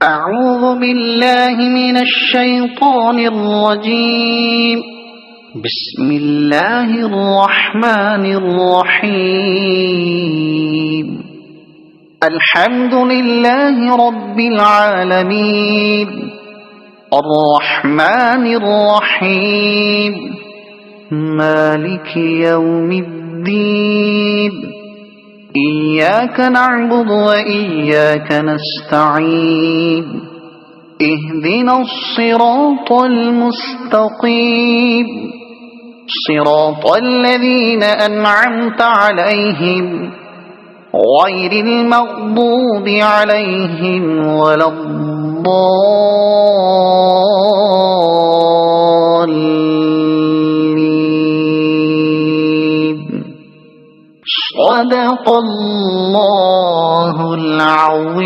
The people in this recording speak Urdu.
أعوذ بالله من الشيطان الرجيم. بسم الله الرحمن الرحيم. الحمد لله رب العالمين الرحمن الرحيم مالك يوم الدين. إياك نعبد وإياك نستعين. اهدنا الصراط المستقيم صراط الذين أنعمت عليهم غير المغضوب عليهم ولا الضالين. صدق الله العظيم.